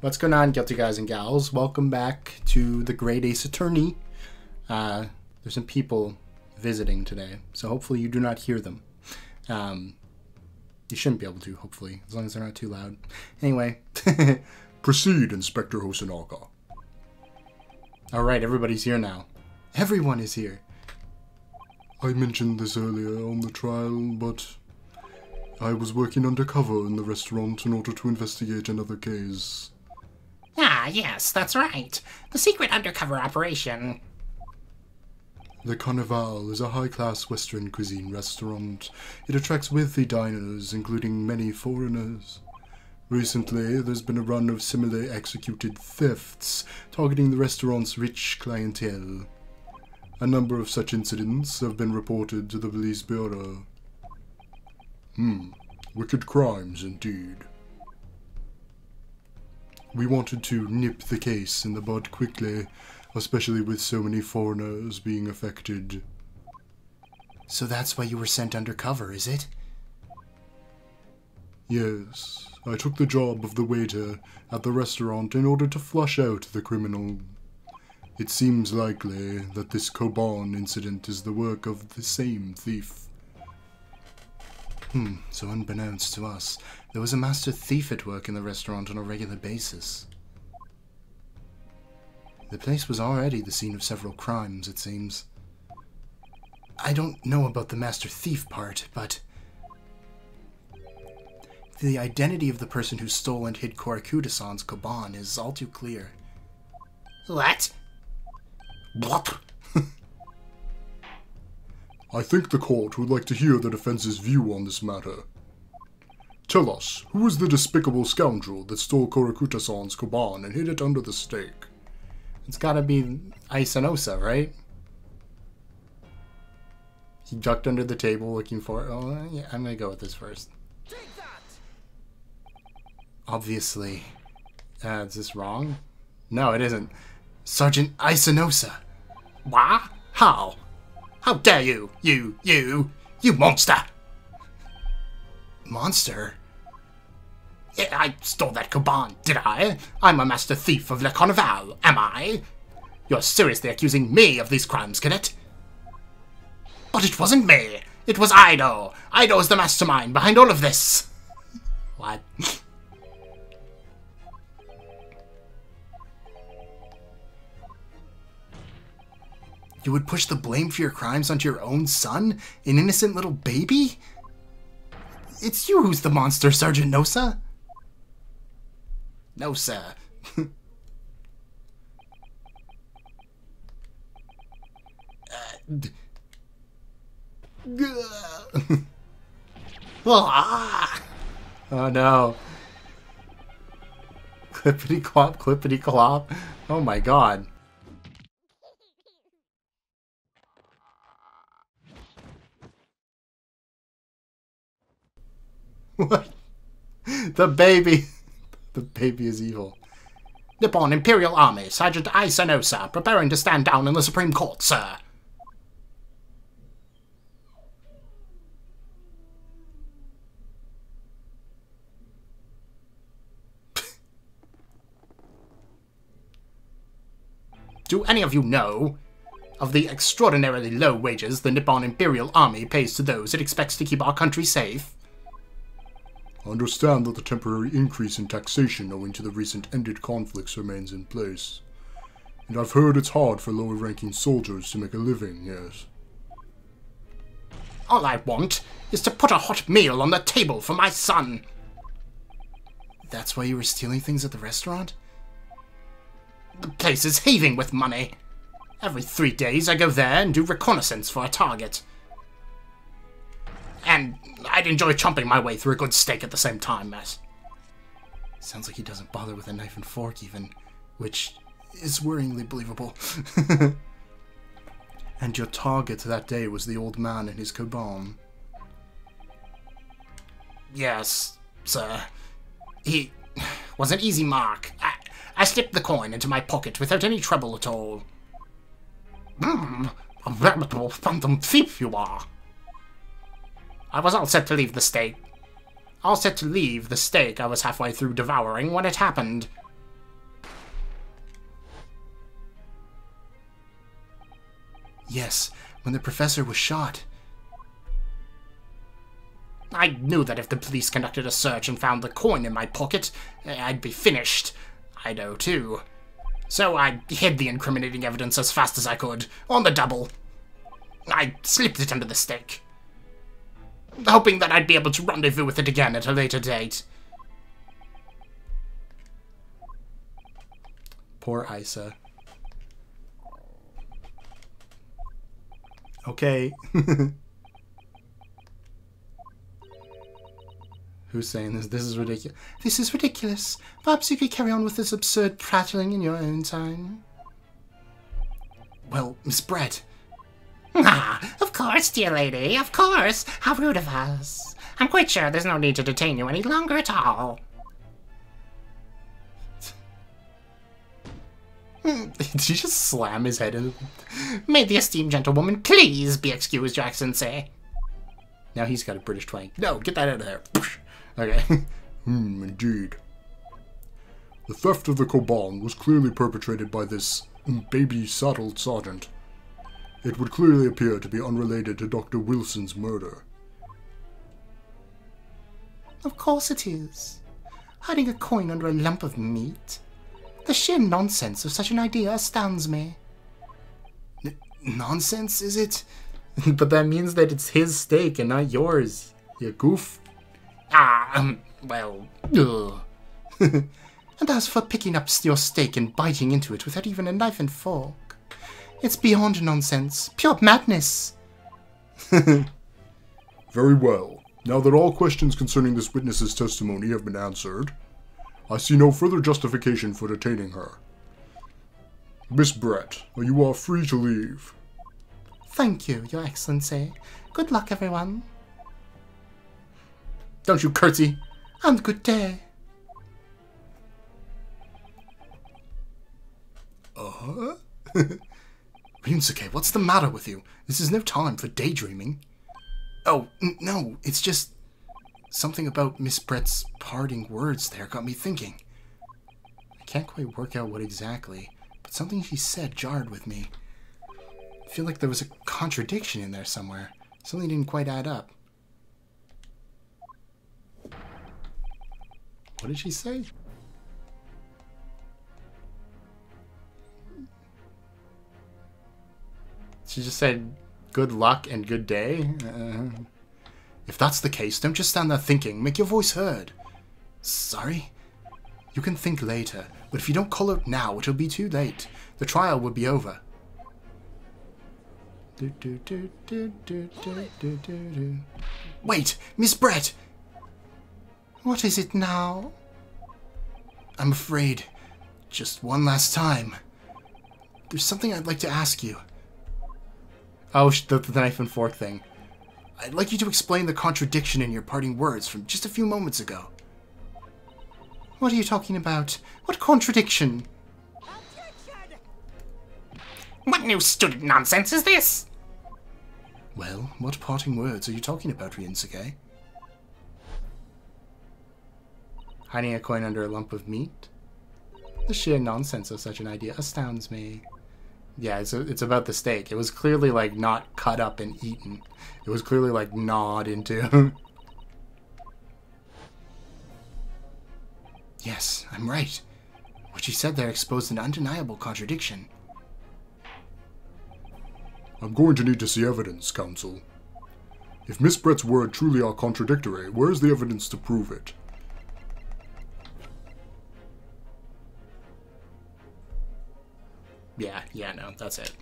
What's going on, guilty guys and gals? Welcome back to the Great Ace Attorney. There's some people visiting today, so hopefully you do not hear them. You shouldn't be able to, hopefully, as long as they're not too loud. Anyway, proceed, Inspector Hosanaka. Alright, everybody's here now. Everyone is here. I mentioned this earlier on the trial, but I was working undercover in the restaurant in order to investigate another case. Ah, yes, that's right. The secret undercover operation. Le Carnival is a high-class Western cuisine restaurant. It attracts wealthy diners, including many foreigners. Recently, there's been a run of similarly executed thefts, targeting the restaurant's rich clientele. A number of such incidents have been reported to the police bureau. Wicked crimes indeed. We wanted to nip the case in the bud quickly, especially with so many foreigners being affected. So that's why you were sent undercover, is it? Yes, I took the job of the waiter at the restaurant in order to flush out the criminal. It seems likely that this Koban incident is the work of the same thief. So unbeknownst to us, there was a master thief at work in the restaurant on a regular basis. The place was already the scene of several crimes, it seems. I don't know about the master thief part, but the identity of the person who stole and hid Korakuta-san's Koban is all too clear. What? What? I think the court would like to hear the defense's view on this matter. Tell us, who is the despicable scoundrel that stole Korakuta-san's Koban and hid it under the steak? It's gotta be Isanosa, right? He ducked under the table looking for it. Oh, yeah, I'm gonna go with this first. Obviously. Is this wrong? No, it isn't. Sergeant Isanosa. What? How? How dare you? You monster! Monster? I stole that Koban, did I? I'm a master thief of Le Carnival, am I? You're seriously accusing me of these crimes, cadet? But it wasn't me. It was Ido. Ido is the mastermind behind all of this. What? You would push the blame for your crimes onto your own son? An innocent little baby? It's you who's the monster, Sergeant Nosa. No, sir. Oh no. Clippity clop, clippity clop. Oh my god. What? The baby. The baby is evil. Nippon Imperial Army, Sergeant Isanosa, preparing to stand down in the Supreme Court, sir. Do any of you know of the extraordinarily low wages the Nippon Imperial Army pays to those it expects to keep our country safe? I understand that the temporary increase in taxation owing to the recent ended conflicts remains in place. And I've heard it's hard for lower-ranking soldiers to make a living, yes. All I want is to put a hot meal on the table for my son. That's why you were stealing things at the restaurant? The place is heaving with money. Every 3 days I go there and do reconnaissance for a target. And I'd enjoy chomping my way through a good steak at the same time, miss. Sounds like he doesn't bother with a knife and fork even, which is worryingly believable. And your target that day was the old man and his Koban. Yes, sir. He was an easy mark. I slipped the coin into my pocket without any trouble at all. A veritable phantom thief you are. I was all set to leave the steak. I was halfway through devouring when it happened. Yes, when the professor was shot. I knew that if the police conducted a search and found the coin in my pocket, I'd be finished. I know, too. So I hid the incriminating evidence as fast as I could, on the double. I slipped it under the stake, hoping that I'd be able to rendezvous with it again at a later date. Poor Isa. Okay. Who's saying this? This is ridiculous. This is ridiculous. Perhaps you could carry on with this absurd prattling in your own time. Well, Miss Brett. Ah, of course, dear lady, of course. How rude of us. I'm quite sure there's no need to detain you any longer at all. Did you just slam his head in? May the esteemed gentlewoman please be excused, Your Excellency. Now he's got a British twang. No, get that out of there. Okay. Indeed. The theft of the Koban was clearly perpetrated by this baby-saddled sergeant. It would clearly appear to be unrelated to Dr. Wilson's murder. Of course it is. Hiding a coin under a lump of meat. The sheer nonsense of such an idea astounds me. Nonsense, is it? But that means that it's his steak and not yours, you goof. Well, And as for picking up your steak and biting into it without even a knife and fork, it's beyond nonsense, pure madness. Very well. Now that all questions concerning this witness's testimony have been answered, I see no further justification for detaining her. Miss Brett, you are free to leave. Thank you, Your Excellency. Good luck, everyone. Don't you curtsy. And good day. Ryunosuke, what's the matter with you? This is no time for daydreaming. Oh, no, it's just something about Miss Brett's parting words there got me thinking. I can't quite work out what exactly, but something she said jarred with me. I feel like there was a contradiction in there somewhere. Something didn't quite add up. What did she say? She just said, good luck and good day? If that's the case, don't just stand there thinking. Make your voice heard. Sorry? You can think later, but if you don't call out now, it'll be too late. The trial will be over. Wait! Miss Brett! What is it now? I'm afraid. Just one last time. There's something I'd like to ask you. Oh, the knife and fork thing. I'd like you to explain the contradiction in your parting words from just a few moments ago. What are you talking about? What contradiction? What new student nonsense is this? Well, what parting words are you talking about, Ryunosuke? Hiding a coin under a lump of meat? The sheer nonsense of such an idea astounds me. Yeah, it's about the steak. It was clearly, like, not cut up and eaten. It was clearly, like, gnawed into. Yes, I'm right. What she said there exposed an undeniable contradiction. I'm going to need to see evidence, counsel. If Miss Brett's words truly are contradictory, where's the evidence to prove it? Yeah, no, that's it.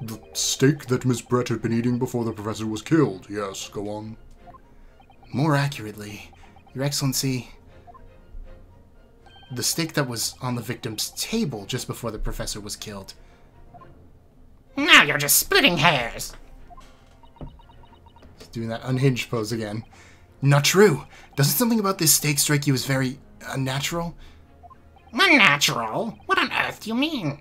The steak that Miss Brett had been eating before the professor was killed. Yes, go on. More accurately, Your Excellency, the steak that was on the victim's table just before the professor was killed. Now you're just splitting hairs. He's doing that unhinged pose again. Not true. Doesn't something about this steak strike you as very unnatural? Unnatural? What on earth do you mean?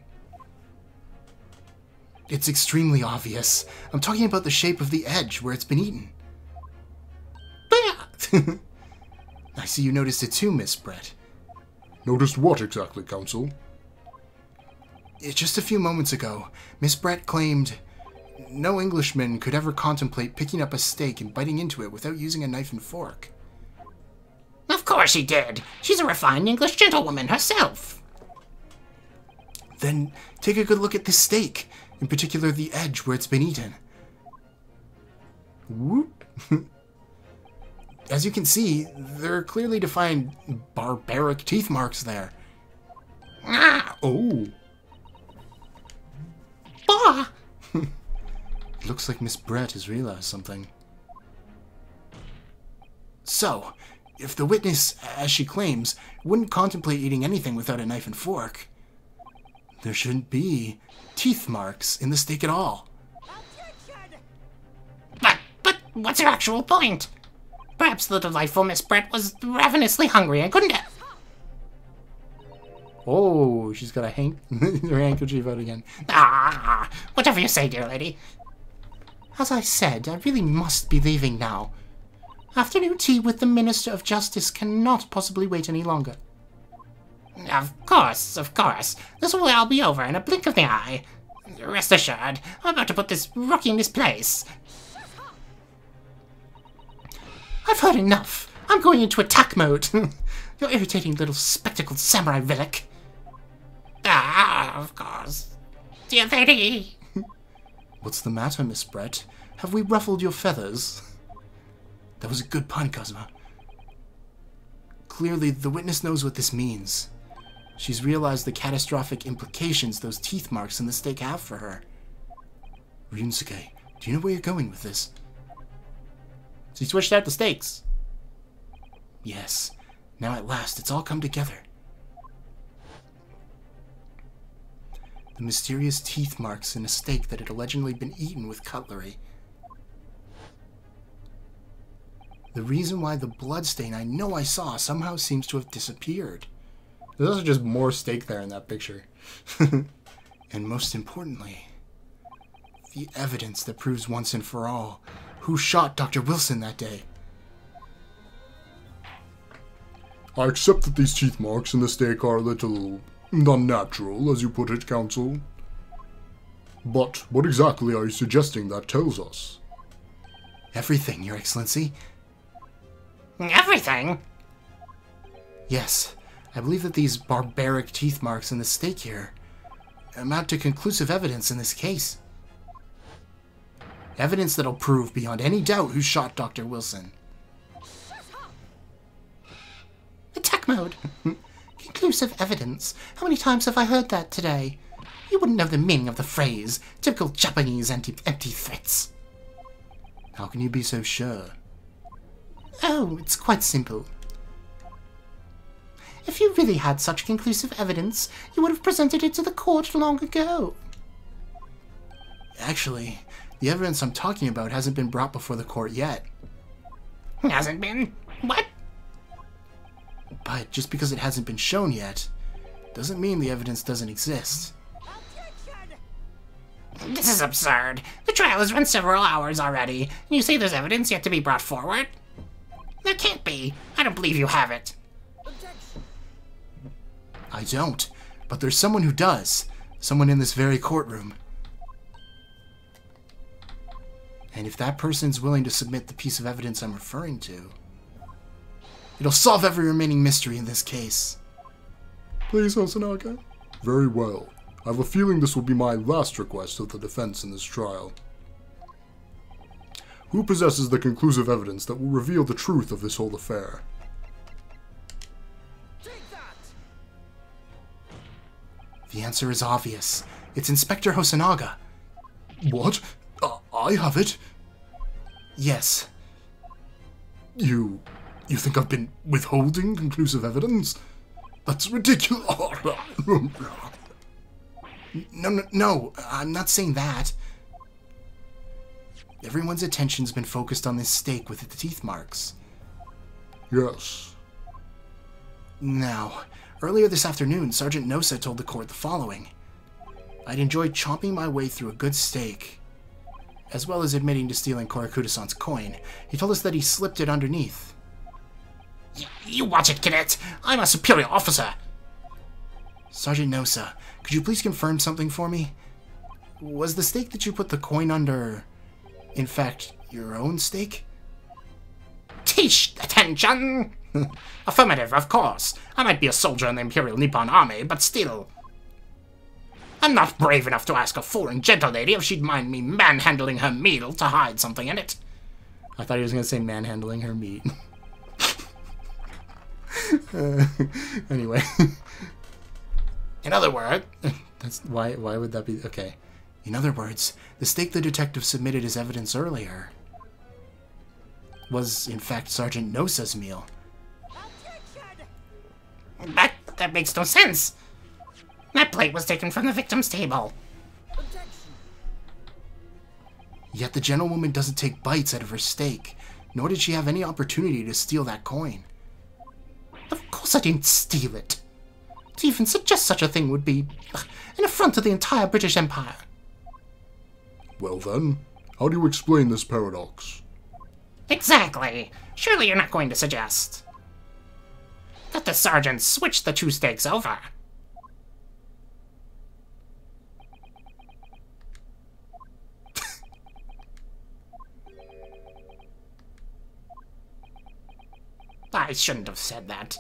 It's extremely obvious. I'm talking about the shape of the edge where it's been eaten. I see you noticed it too, Miss Brett. Noticed what exactly, counsel? Just a few moments ago, Miss Brett claimed no Englishman could ever contemplate picking up a steak and biting into it without using a knife and fork. Of course she did. She's a refined English gentlewoman herself. Then take a good look at this steak, in particular the edge where it's been eaten. Whoop. As you can see, there are clearly defined barbaric teeth marks there. Ah! Oh. Bah! Looks like Miss Brett has realized something. So, if the witness, as she claims, wouldn't contemplate eating anything without a knife and fork, there shouldn't be teeth marks in the steak at all. But what's her actual point? Perhaps the delightful Miss Brett was ravenously hungry and couldn't have... Oh, she's got her handkerchief out again. Ah, whatever you say, dear lady. As I said, I really must be leaving now. Afternoon tea with the Minister of Justice cannot possibly wait any longer. Of course, of course. This will all be over in a blink of the eye. Rest assured, I'm about to put this rookie in his place. I've heard enough. I'm going into attack mode. You're irritating little spectacled samurai relic. Ah, of course. Dear lady. What's the matter, Miss Brett? Have we ruffled your feathers? That was a good pun, Cosmo. Clearly, the witness knows what this means. She's realized the catastrophic implications those teeth marks in the steak have for her. Ryunsuke, do you know where you're going with this? She switched out the steaks. Yes. Now at last, it's all come together. The mysterious teeth marks in a steak that had allegedly been eaten with cutlery. The reason why the bloodstain I know I saw somehow seems to have disappeared. There's also just more steak there in that picture. And most importantly, the evidence that proves once and for all who shot Dr. Wilson that day. I accept that these teeth marks in the steak are a little unnatural, as you put it, Counsel. But what exactly are you suggesting that tells us? Everything, Your Excellency. Everything? Yes, I believe that these barbaric teeth marks in the steak here amount to conclusive evidence in this case. Evidence that'll prove beyond any doubt who shot Dr. Wilson. Attack mode. Conclusive evidence. How many times have I heard that today? You wouldn't know the meaning of the phrase. Typical Japanese empty threats. How can you be so sure? Oh, it's quite simple. If you really had such conclusive evidence, you would have presented it to the court long ago. Actually, the evidence I'm talking about hasn't been brought before the court yet. Hasn't been? What? But just because it hasn't been shown yet, doesn't mean the evidence doesn't exist. This is absurd. The trial has run several hours already, and you say there's evidence yet to be brought forward? There can't be. I don't believe you have it. I don't, but there's someone who does. Someone in this very courtroom. And if that person's willing to submit the piece of evidence I'm referring to, it'll solve every remaining mystery in this case. Please, Hosonaga? Very well. I have a feeling this will be my last request of the defense in this trial. Who possesses the conclusive evidence that will reveal the truth of this whole affair? The answer is obvious. It's Inspector Hosonaga. What? I have it? Yes. You think I've been withholding conclusive evidence? That's ridiculous. No, I'm not saying that. Everyone's attention's been focused on this steak with the teeth marks. Yes. Now, earlier this afternoon, Sergeant Nosa told the court the following. I'd enjoyed chomping my way through a good steak, as well as admitting to stealing Korakuda-san's coin. He told us that he slipped it underneath. You watch it, cadet. I'm a superior officer. Sergeant Nosa, could you please confirm something for me? Was the stake that you put the coin under, in fact, your own stake? Teach attention! Affirmative, of course. I might be a soldier in the Imperial Nippon Army, but still. I'm not brave enough to ask a foreign gentlelady if she'd mind me manhandling her meal to hide something in it. I thought he was going to say manhandling her meat. Anyway. In other words... That's why would that be... Okay. In other words, the stake the detective submitted as evidence earlier was, in fact, Sergeant Nosa's meal. That makes no sense. That plate was taken from the victim's table. Yet the gentlewoman doesn't take bites out of her steak, nor did she have any opportunity to steal that coin. Of course I didn't steal it. To even suggest such a thing would be an affront to the entire British Empire. Well then, how do you explain this paradox? Exactly. Surely you're not going to suggest that the sergeant switched the two steaks over. I shouldn't have said that.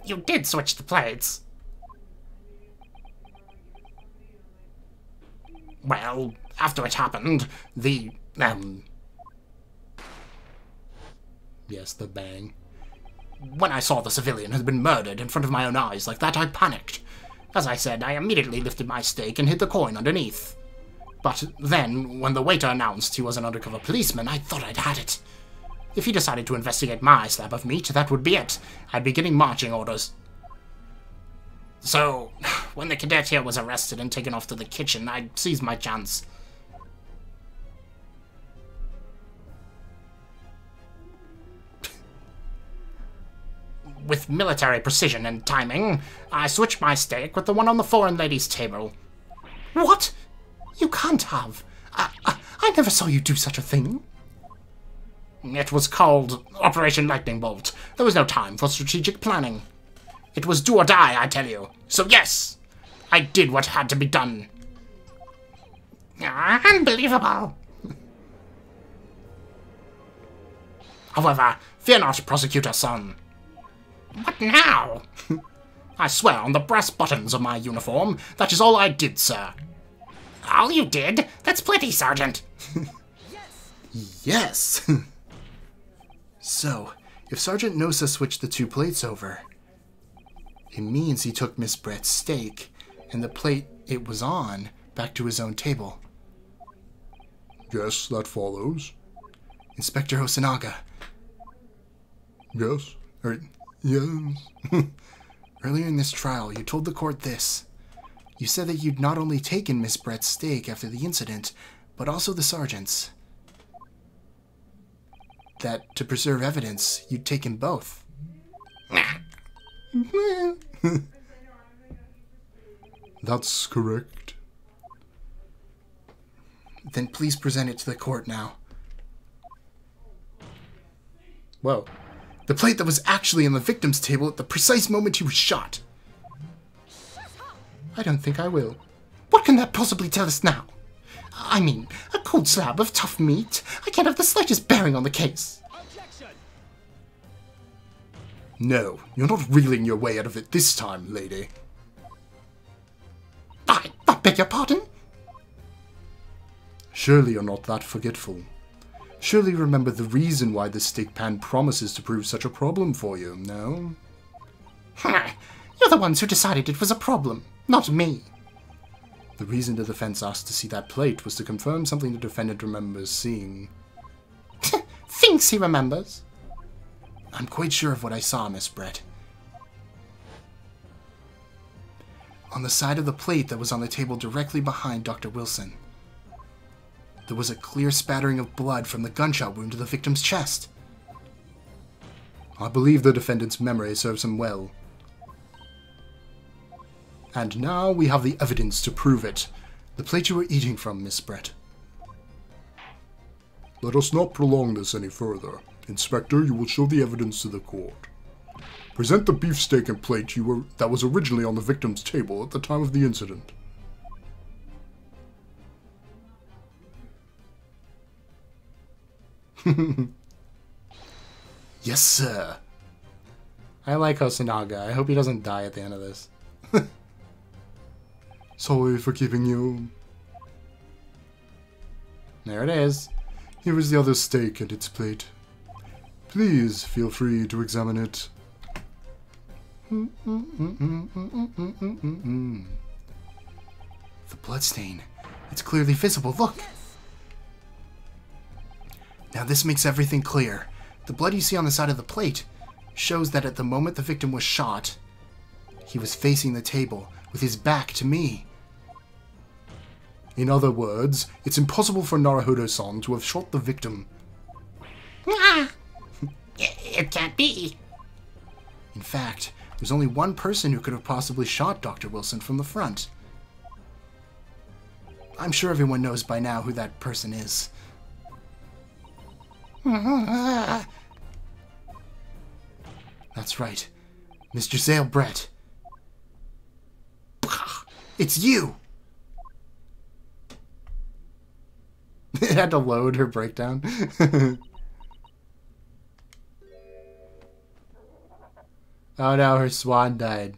You did switch the plates. Well, after it happened, Yes, the bang. when I saw the civilian had been murdered in front of my own eyes like that, I panicked. As I said, I immediately lifted my stake and hid the coin underneath. But then, when the waiter announced he was an undercover policeman, I thought I'd had it. If he decided to investigate my slab of meat, that would be it. I'd be getting marching orders. So, when the cadet here was arrested and taken off to the kitchen, I seized my chance. With military precision and timing, I switched my steak with the one on the foreign lady's table. What? You can't have. I never saw you do such a thing. It was called Operation Lightning Bolt. There was no time for strategic planning. It was do or die, I tell you. So yes, I did what had to be done. Unbelievable. However, fear not, Prosecutor Son. What now? I swear on the brass buttons of my uniform, that is all I did, sir. All you did? That's plenty, Sergeant. Yes! So, if Sergeant Nosa switched the two plates over, it means he took Miss Brett's steak and the plate it was on back to his own table. Yes, that follows. Inspector Hosanaga. Yes? Yes. Earlier in this trial, you told the court this. You said that you'd not only taken Miss Brett's steak after the incident, but also the sergeant's. That, to preserve evidence, you'd taken both. That's correct. Then please present it to the court now. Whoa. The plate that was actually on the victim's table at the precise moment he was shot. I don't think I will. What can that possibly tell us now? I mean, a cold slab of tough meat? I can't have the slightest bearing on the case. Objection! No, you're not reeling your way out of it this time, lady. I beg your pardon? Surely you're not that forgetful. Surely you remember the reason why the steak pan promises to prove such a problem for you, no? You're the ones who decided it was a problem, not me. The reason the defense asked to see that plate was to confirm something the defendant remembers seeing. Thinks he remembers. I'm quite sure of what I saw, Miss Brett. On the side of the plate that was on the table directly behind Dr. Wilson, there was a clear spattering of blood from the gunshot wound to the victim's chest. I believe the defendant's memory serves him well. And now we have the evidence to prove it. The plate you were eating from, Miss Brett. Let us not prolong this any further. Inspector, you will show the evidence to the court. Present the beefsteak and plate that was originally on the victim's table at the time of the incident. Yes, sir. I like Hosonaga. I hope he doesn't die at the end of this. Sorry for keeping you. There it is. Here is the other steak and its plate. Please feel free to examine it. The bloodstain. It's clearly visible. Look! Now this makes everything clear. The blood you see on the side of the plate shows that at the moment the victim was shot, he was facing the table with his back to me. In other words, it's impossible for Naruhodo-san to have shot the victim. It can't be. In fact, there's only one person who could have possibly shot Dr. Wilson from the front. I'm sure everyone knows by now who that person is. That's right. Mr. Zale Brett. It's you! It had to load her breakdown. Oh no, her swan died.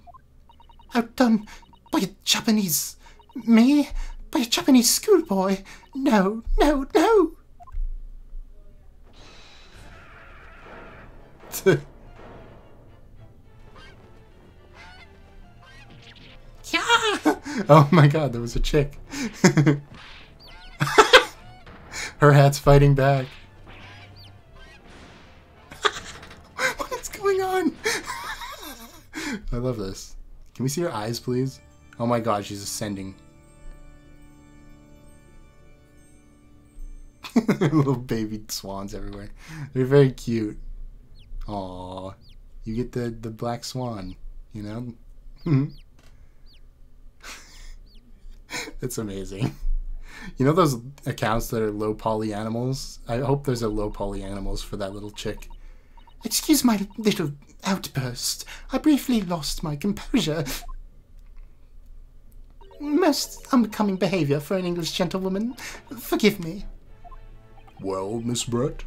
Outdone by a Japanese... Me? By a Japanese schoolboy? No, no, no! Oh my god, there was a chick. Her hat's fighting back. What is going on? I love this. Can we see her eyes, please? Oh my god, she's ascending. Little baby swans everywhere. They're very cute. Aww. You get the black swan, you know? It's amazing. You know those accounts that are low poly animals? I hope there's a low poly animals for that little chick. Excuse my little outburst. I briefly lost my composure. Most unbecoming behavior for an English gentlewoman. Forgive me. Well, Miss Brett?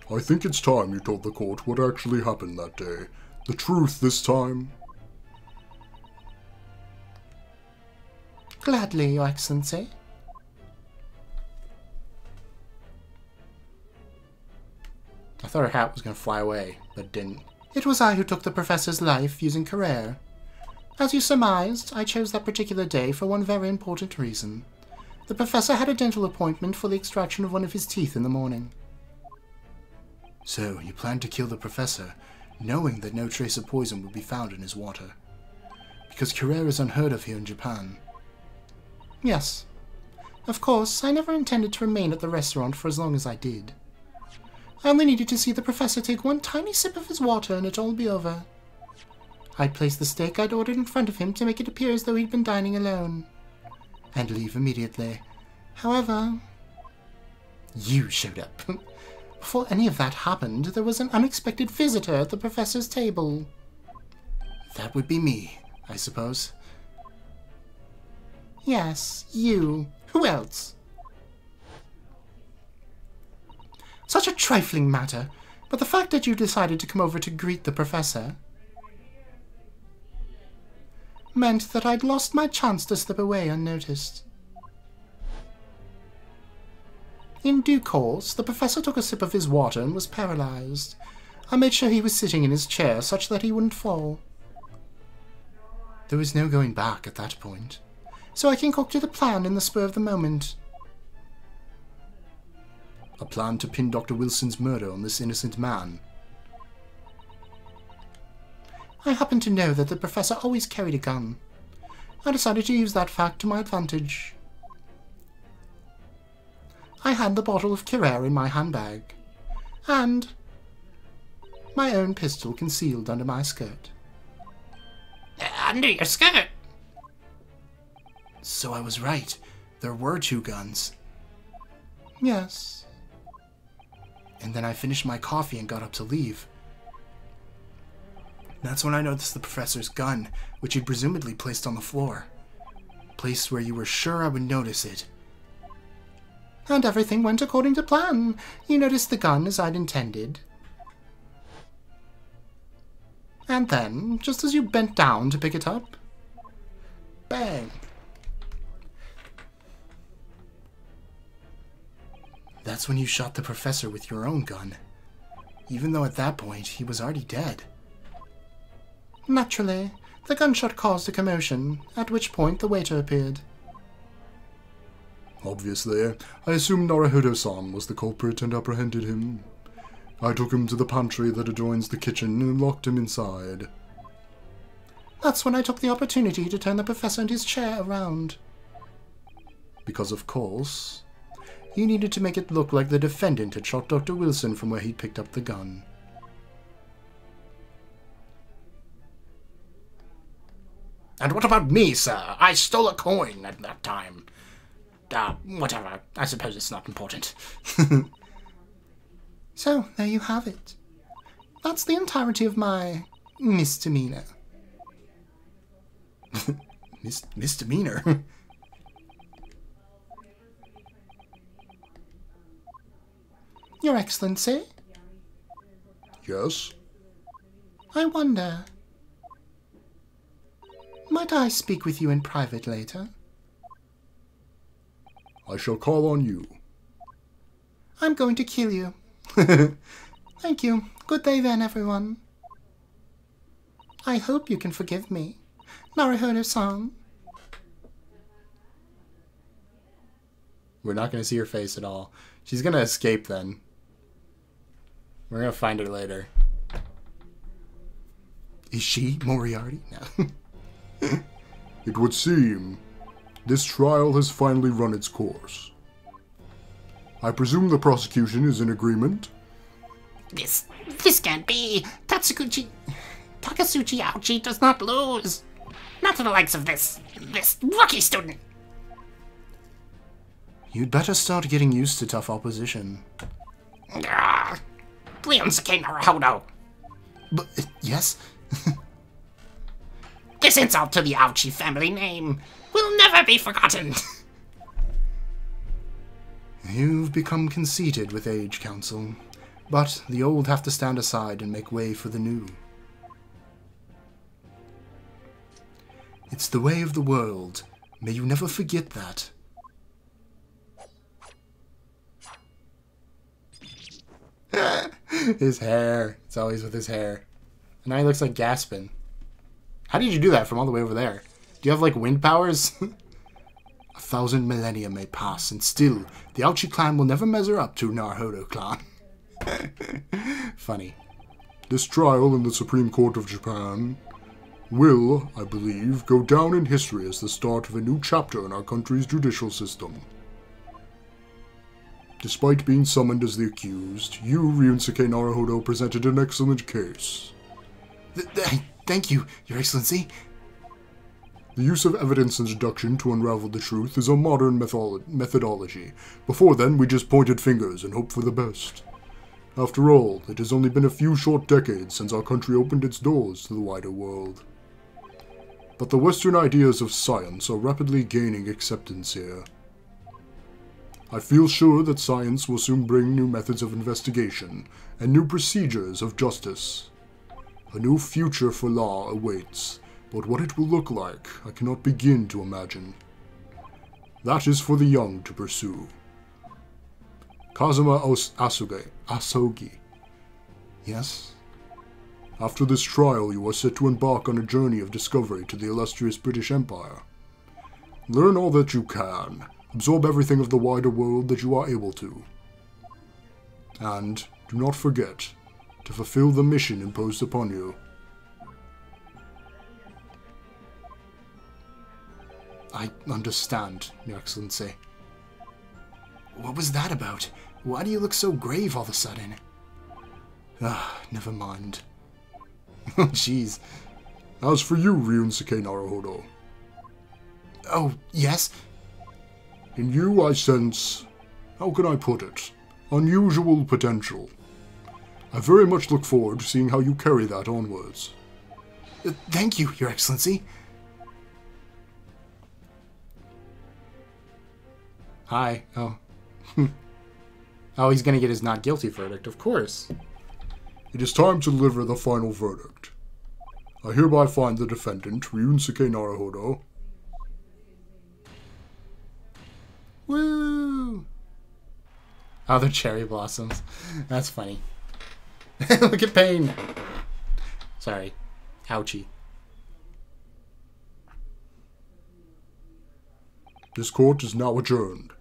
I think it's time you told the court what actually happened that day. The truth this time. Gladly, Your Excellency. I thought her hat was going to fly away, but it didn't. It was I who took the professor's life using Carrere. As you surmised, I chose that particular day for one very important reason. The professor had a dental appointment for the extraction of one of his teeth in the morning. So, you planned to kill the professor, knowing that no trace of poison would be found in his water. Because Carrere is unheard of here in Japan. Yes. Of course, I never intended to remain at the restaurant for as long as I did. I only needed to see the professor take one tiny sip of his water and it'd all be over. I'd place the steak I'd ordered in front of him to make it appear as though he'd been dining alone. And leave immediately. However... You showed up. Before any of that happened, there was an unexpected visitor at the professor's table. That would be me, I suppose. Yes, you. Who else? Such a trifling matter, but the fact that you decided to come over to greet the professor meant that I'd lost my chance to slip away unnoticed. In due course, the professor took a sip of his water and was paralyzed. I made sure he was sitting in his chair such that he wouldn't fall. There was no going back at that point. So I concocted a plan in the spur of the moment. A plan to pin Dr. Wilson's murder on this innocent man. I happened to know that the professor always carried a gun. I decided to use that fact to my advantage. I had the bottle of Carrere in my handbag, and my own pistol concealed under my skirt. Under your skirt? So I was right. There were two guns. Yes. And then I finished my coffee and got up to leave. That's when I noticed the professor's gun, which he'd presumably placed on the floor. Place where you were sure I would notice it. And everything went according to plan. You noticed the gun as I'd intended. And then, just as you bent down to pick it up, bang. That's when you shot the professor with your own gun, even though at that point he was already dead. Naturally, the gunshot caused a commotion, at which point the waiter appeared. Obviously, I assumed Naruhodo-san was the culprit and apprehended him. I took him to the pantry that adjoins the kitchen and locked him inside. That's when I took the opportunity to turn the professor and his chair around. Because, of course, you needed to make it look like the defendant had shot Dr. Wilson from where he'd picked up the gun. And what about me, sir? I stole a coin at that time. Whatever. I suppose it's not important. So, there you have it. That's the entirety of my misdemeanor. Misdemeanor? Your Excellency? Yes? I wonder... might I speak with you in private later? I shall call on you. I'm going to kill you. Thank you. Good day then, everyone. I hope you can forgive me. Naruhodo-san. We're not going to see her face at all. She's going to escape then. We're going to find her later. Is she Moriarty? No. It would seem this trial has finally run its course. I presume the prosecution is in agreement? This can't be. Takasuchi Ouchi does not lose. Not to the likes of this rookie student. You'd better start getting used to tough opposition. Ryusuke Naruhodo. But, yes? This insult to the Ouchi family name will never be forgotten. You've become conceited with age, Counsel. But the old have to stand aside and make way for the new. It's the way of the world. May you never forget that. His hair. It's always with his hair. And now he looks like Gaspin. How did you do that from all the way over there? Do you have, like, wind powers? 1,000 millennia may pass, and still, the Ouchi clan will never measure up to Naruhodo clan. Funny. This trial in the Supreme Court of Japan will, I believe, go down in history as the start of a new chapter in our country's judicial system. Despite being summoned as the accused, you, Ryusuke Naruhodo, presented an excellent case. Thank you, Your Excellency. The use of evidence and deduction to unravel the truth is a modern methodology. Before then, we just pointed fingers and hoped for the best. After all, it has only been a few short decades since our country opened its doors to the wider world. But the Western ideas of science are rapidly gaining acceptance here. I feel sure that science will soon bring new methods of investigation and new procedures of justice. A new future for law awaits, but what it will look like, I cannot begin to imagine. That is for the young to pursue. Kazuma Asogi. Yes? After this trial, you are set to embark on a journey of discovery to the illustrious British Empire. Learn all that you can. Absorb everything of the wider world that you are able to. And do not forget to fulfill the mission imposed upon you. I understand, Your Excellency. What was that about? Why do you look so grave all of a sudden? Never mind. Oh, jeez. As for you, Ryusuke Naruhodo. Oh, yes? In you I sense, how can I put it, unusual potential. I very much look forward to seeing how you carry that onwards. Thank you, Your Excellency. Hi. Oh. Oh, he's gonna get his not guilty verdict, of course. It is time to deliver the final verdict. I hereby find the defendant, Ryunsuke Naruhodo. Woo! Oh, the cherry blossoms. That's funny. Look at Pain. Sorry. Ouchie. This court is now adjourned.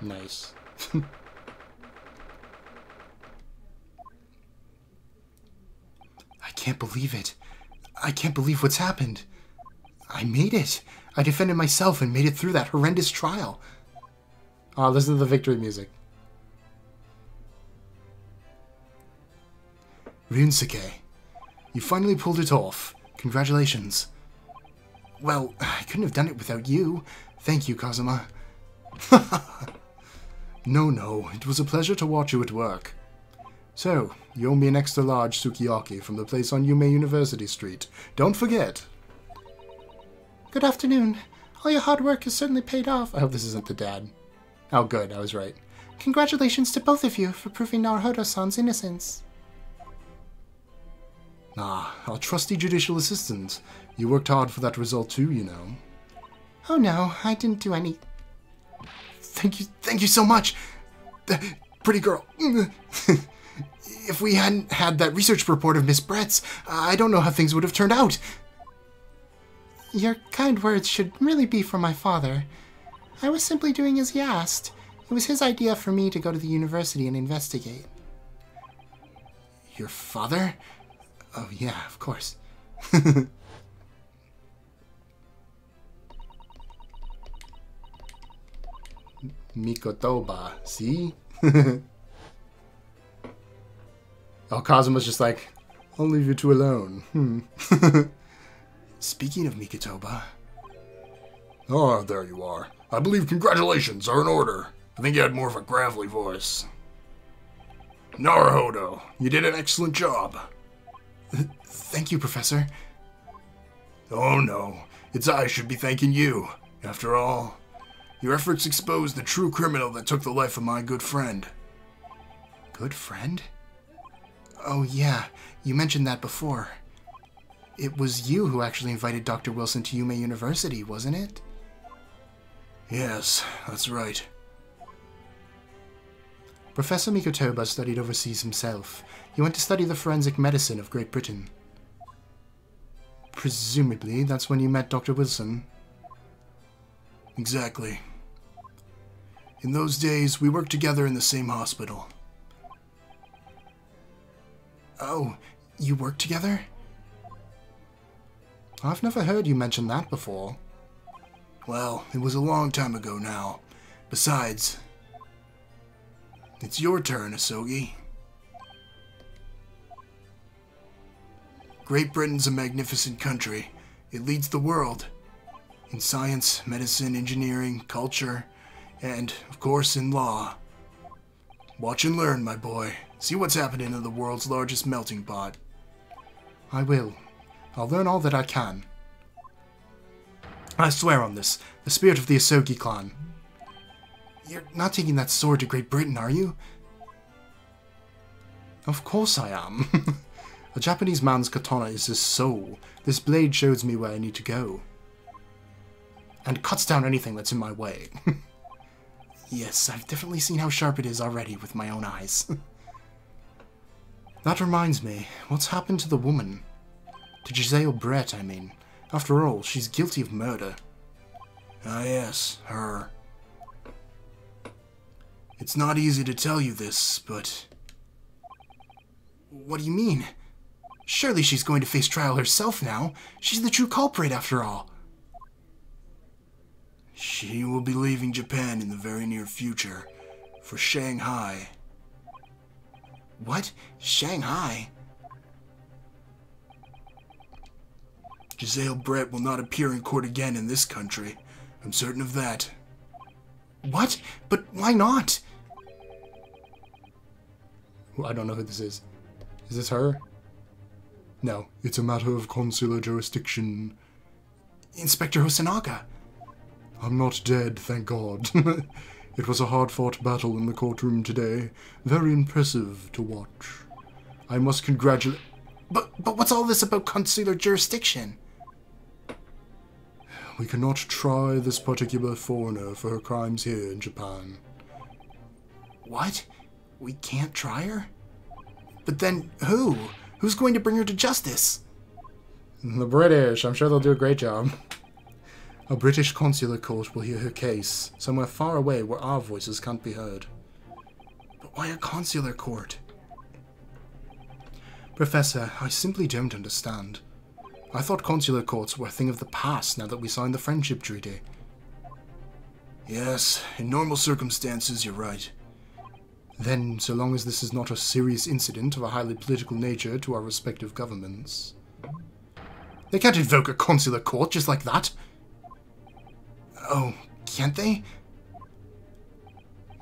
Nice. I can't believe it. I can't believe what's happened. I made it. I defended myself and made it through that horrendous trial. Oh, listen to the victory music. Ryunsuke, you finally pulled it off. Congratulations. Well, I couldn't have done it without you. Thank you, Kazuma. No, it was a pleasure to watch you at work. So, you owe me an extra large sukiyaki from the place on Yume University Street. Don't forget. Good afternoon. All your hard work has certainly paid off. I hope this isn't the dad. Oh, good, I was right. Congratulations to both of you for proving Naruhodo-san's innocence. Ah, our trusty judicial assistant. You worked hard for that result too, you know. Oh no, I didn't do any... Thank you so much. Pretty girl. If we hadn't had that research report of Miss Brett's, I don't know how things would have turned out. Your kind words should really be from my father. I was simply doing as he asked. It was his idea for me to go to the university and investigate. Your father? Oh yeah, of course. Mikotoba, see? Oh, Kazuma's just like, I'll leave you two alone. Speaking of Mikotoba... Ah, there you are. I believe congratulations are in order. I think you had more of a gravelly voice. Naruhodo, you did an excellent job. Thank you, Professor. Oh no, it's I should be thanking you. After all, your efforts exposed the true criminal that took the life of my good friend. Good friend? Oh yeah, you mentioned that before. It was you who actually invited Dr. Wilson to Yume University, wasn't it? Yes, that's right. Professor Mikotoba studied overseas himself. He went to study the forensic medicine of Great Britain. Presumably, that's when you met Dr. Wilson. Exactly. In those days, we worked together in the same hospital. Oh, you worked together? I've never heard you mention that before. Well, it was a long time ago now. Besides, it's your turn, Asogi. Great Britain's a magnificent country. It leads the world. In science, medicine, engineering, culture, and, of course, in law. Watch and learn, my boy. See what's happening in the world's largest melting pot. I will. I'll learn all that I can. I swear on this, the spirit of the Asogi clan. You're not taking that sword to Great Britain, are you? Of course I am. A Japanese man's katana is his soul. This blade shows me where I need to go. And cuts down anything that's in my way. Yes, I've definitely seen how sharp it is already with my own eyes. That reminds me, what's happened to the woman? To Giselle Brett, I mean. After all, she's guilty of murder. Ah yes, her. It's not easy to tell you this, but... What do you mean? Surely she's going to face trial herself now. She's the true culprit, after all. She will be leaving Japan in the very near future, for Shanghai. What? Shanghai? Giselle Brett will not appear in court again in this country. I'm certain of that. What? But why not? Well, I don't know who this is. Is this her? No. It's a matter of consular jurisdiction. Inspector Hosonaga. I'm not dead, thank God. It was a hard-fought battle in the courtroom today. Very impressive to watch. I must congratulate... But what's all this about consular jurisdiction? We cannot try this particular foreigner for her crimes here in Japan. What? We can't try her? But then who? Who's going to bring her to justice? The British. I'm sure they'll do a great job. A British consular court will hear her case, somewhere far away where our voices can't be heard. But why a consular court? Professor, I simply don't understand. I thought consular courts were a thing of the past now that we signed the Friendship Treaty. Yes, in normal circumstances, you're right. Then, so long as this is not a serious incident of a highly political nature to our respective governments... They can't invoke a consular court just like that. Oh, can't they?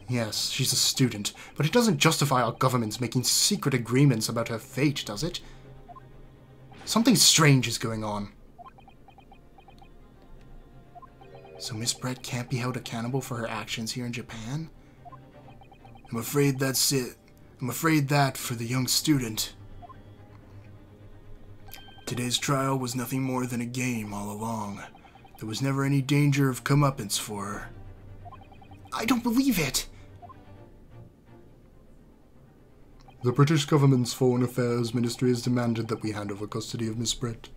Yes, she's a student, but it doesn't justify our governments making secret agreements about her fate, does it? Something strange is going on. So Miss Brett can't be held accountable for her actions here in Japan? I'm afraid that's it. I'm afraid that for the young student. Today's trial was nothing more than a game all along. There was never any danger of comeuppance for her. I don't believe it. The British government's Foreign Affairs Ministry has demanded that we hand over custody of Miss Brett.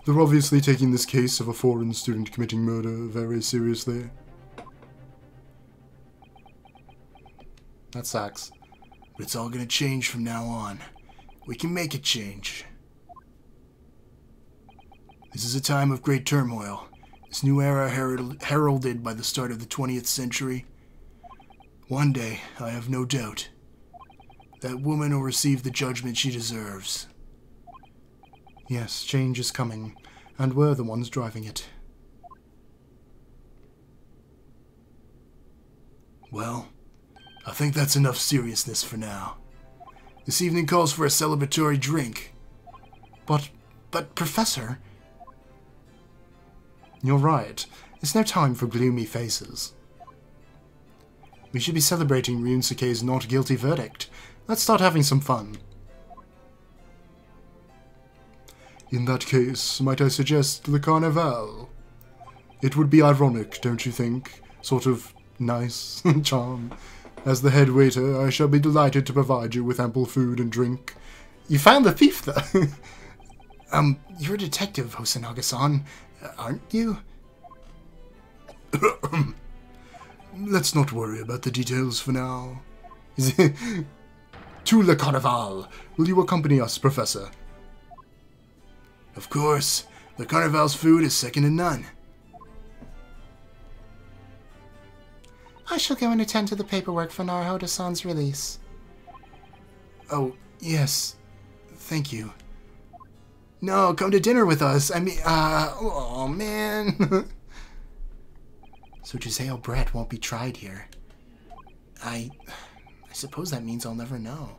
They're obviously taking this case of a foreign student committing murder very seriously. That sucks. But it's all gonna change from now on. We can make it change. This is a time of great turmoil. This new era heralded by the start of the 20th century. One day, I have no doubt, that woman will receive the judgment she deserves. Yes, change is coming, and we're the ones driving it. Well, I think that's enough seriousness for now. This evening calls for a celebratory drink. But Professor... You're right. It's no time for gloomy faces. We should be celebrating Ryunosuke's not guilty verdict. Let's start having some fun. In that case, might I suggest the Carnival? It would be ironic, don't you think? Sort of nice charm. As the head waiter, I shall be delighted to provide you with ample food and drink. You found the thief, though. You're a detective, Hosonaga-san, aren't you? Let's not worry about the details for now. To Le Carnival! Will you accompany us, Professor? Of course. Le Carnival's food is second to none. I shall go and attend to the paperwork for Naruhodo-san's release. Oh, yes. Thank you. No, come to dinner with us. I mean, oh man. So Giselle Brett won't be tried here. I suppose that means I'll never know.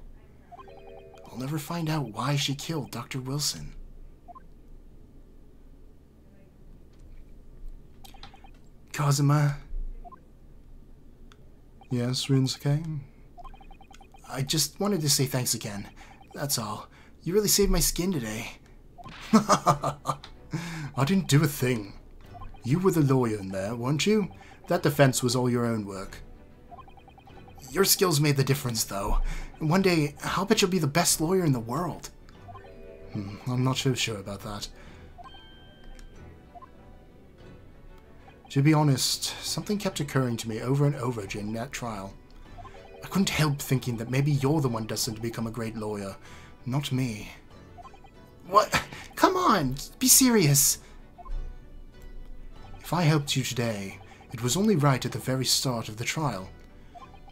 I'll never find out why she killed Dr. Wilson. Kazuma? Yes, Ryunosuke? I just wanted to say thanks again. That's all. You really saved my skin today. I didn't do a thing. You were the lawyer in there, weren't you? That defense was all your own work. Your skills made the difference, though. One day, I'll bet you'll be the best lawyer in the world. I'm not so sure about that. To be honest, something kept occurring to me over and over during that trial. I couldn't help thinking that maybe you're the one destined to become a great lawyer, not me. What? Come on, be serious. If I helped you today, it was only right at the very start of the trial.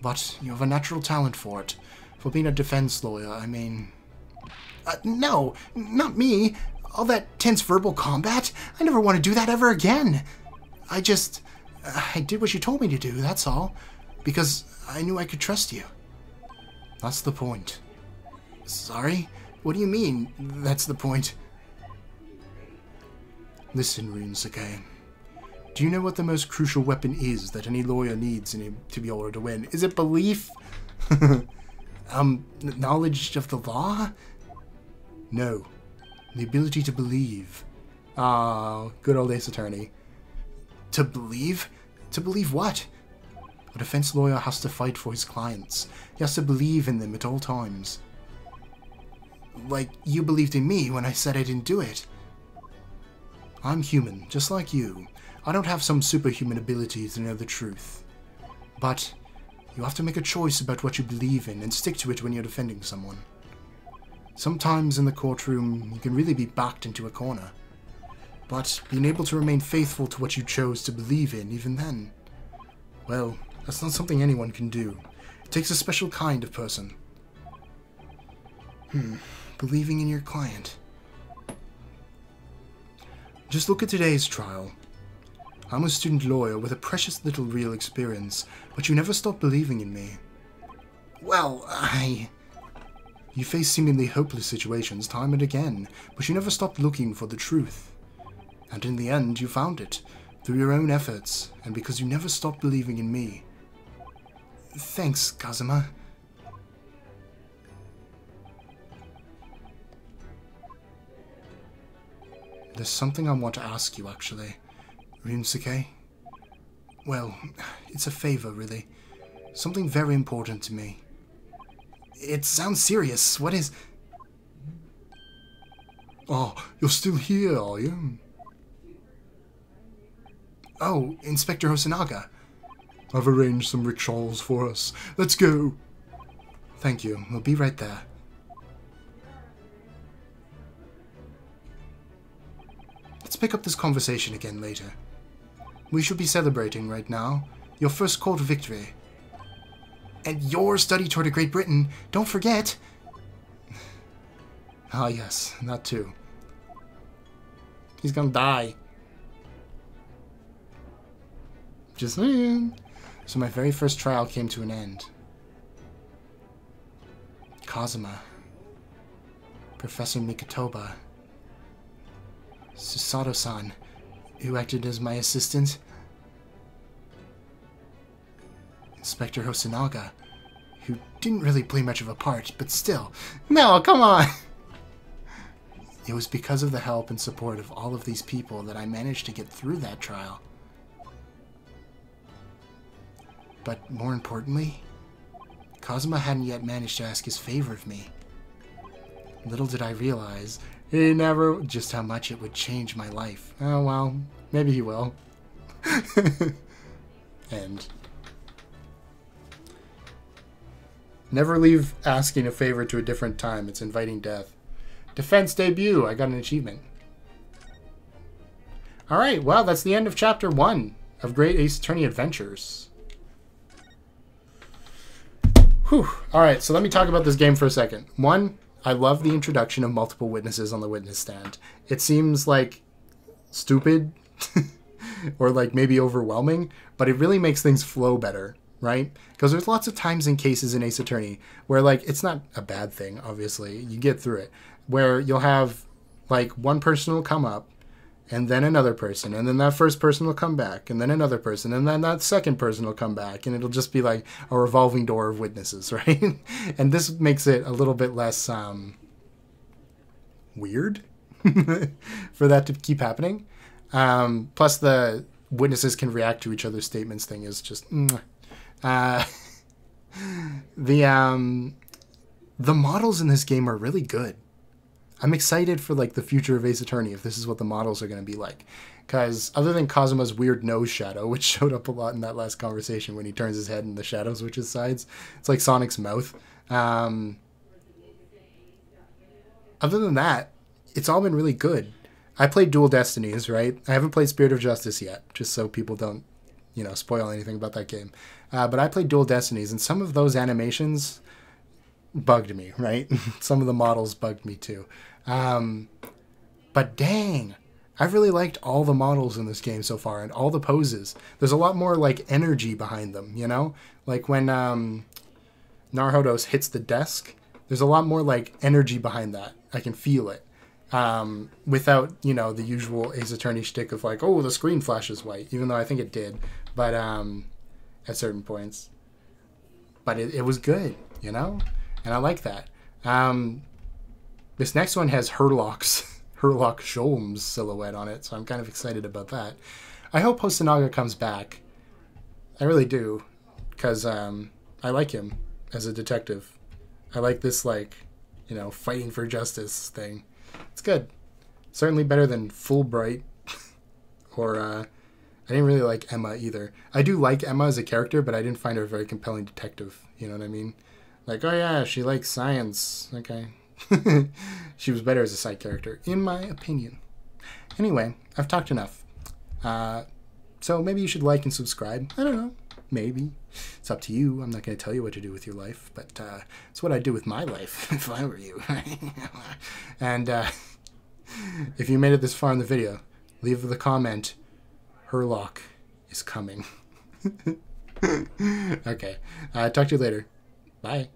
But you have a natural talent for it. For being a defense lawyer, I mean... No, not me. All that tense verbal combat? I never want to do that ever again. I did what you told me to do, that's all. Because I knew I could trust you. That's the point. Sorry? What do you mean, that's the point? Listen, Ryunosuke. Do you know what the most crucial weapon is that any lawyer needs to be able to win? Is it belief? Knowledge of the law? No. The ability to believe. Ah, good old Ace Attorney. To believe? To believe what? A defense lawyer has to fight for his clients. He has to believe in them at all times. Like you believed in me when I said I didn't do it. I'm human, just like you. I don't have some superhuman ability to know the truth. But you have to make a choice about what you believe in and stick to it when you're defending someone. Sometimes in the courtroom, you can really be backed into a corner. But being able to remain faithful to what you chose to believe in even then, well, that's not something anyone can do. It takes a special kind of person. Believing in your client. Just look at today's trial. I'm a student lawyer with a precious little real experience, but you never stopped believing in me. Well, You face seemingly hopeless situations time and again, but you never stopped looking for the truth. And in the end, you found it, through your own efforts, and because you never stopped believing in me. Thanks, Kazuma. There's something I want to ask you, actually. Ryunosuke? Well, it's a favor, really. Something very important to me. It sounds serious. What is... Oh, you're still here, are you? Oh, Inspector Hosonaga. I've arranged some rickshaws for us. Let's go. Thank you. We'll be right there. Let's pick up this conversation again later. We should be celebrating right now. Your first court victory. And your study tour to Great Britain. Don't forget. Ah, yes. That too. He's gonna die. Just saying. So my very first trial came to an end. Kazuma. Professor Mikotoba. Susato-san, who acted as my assistant. Inspector Hosonaga, who didn't really play much of a part, but still. No, come on! It was because of the help and support of all of these people that I managed to get through that trial. But more importantly, Kazuma hadn't yet managed to ask his favor of me. Little did I realize, he never, just how much it would change my life. Oh well, maybe he will. And never leave asking a favor to a different time. It's inviting death. Defense debut. I got an achievement. Alright, well, that's the end of Chapter 1 of Great Ace Attorney Adventures. Whew. Alright, so let me talk about this game for a second. One, I love the introduction of multiple witnesses on the witness stand. It seems like stupid or like maybe overwhelming, but it really makes things flow better, right? Because there's lots of times in cases in Ace Attorney where like it's not a bad thing, obviously. You get through it. Where you'll have like one person will come up and then another person, and then that first person will come back, and then another person, and then that second person will come back, and it'll just be like a revolving door of witnesses, right? And this makes it a little bit less weird for that to keep happening. Plus the witnesses can react to each other's statements thing is just... The models in this game are really good. I'm excited for like the future of Ace Attorney if this is what the models are going to be like. Because other than Kazuma's weird nose shadow, which showed up a lot in that last conversation when he turns his head and the shadow switches sides. It's like Sonic's mouth. Other than that, it's all been really good. I played Dual Destinies, right? I haven't played Spirit of Justice yet, just so people don't, you know, spoil anything about that game. But I played Dual Destinies, and some of those animations bugged me, right? Some of the models bugged me too. But dang, I've really liked all the models in this game so far and all the poses. There's a lot more like energy behind them, you know? Like when Narhodos hits the desk, there's a lot more like energy behind that. I can feel it. Without, you know, the usual Ace Attorney shtick of like, oh, the screen flashes white, even though I think it did, but at certain points. But it was good, you know? And I like that. This next one has Herlock Sholm's silhouette on it, so I'm kind of excited about that. I hope Hosonaga comes back. I really do, because I like him as a detective. I like this, like, you know, fighting for justice thing. It's good. Certainly better than Fulbright, or I didn't really like Emma either. I do like Emma as a character, but I didn't find her a very compelling detective. You know what I mean? Like, oh yeah, she likes science. Okay. She was better as a side character, in my opinion. Anyway, I've talked enough. So maybe you should like and subscribe. I don't know. Maybe. It's up to you. I'm not going to tell you what to do with your life, but it's what I'd do with my life if I were you. And if you made it this far in the video, leave the comment, Herlock is coming. Okay. Talk to you later. Bye.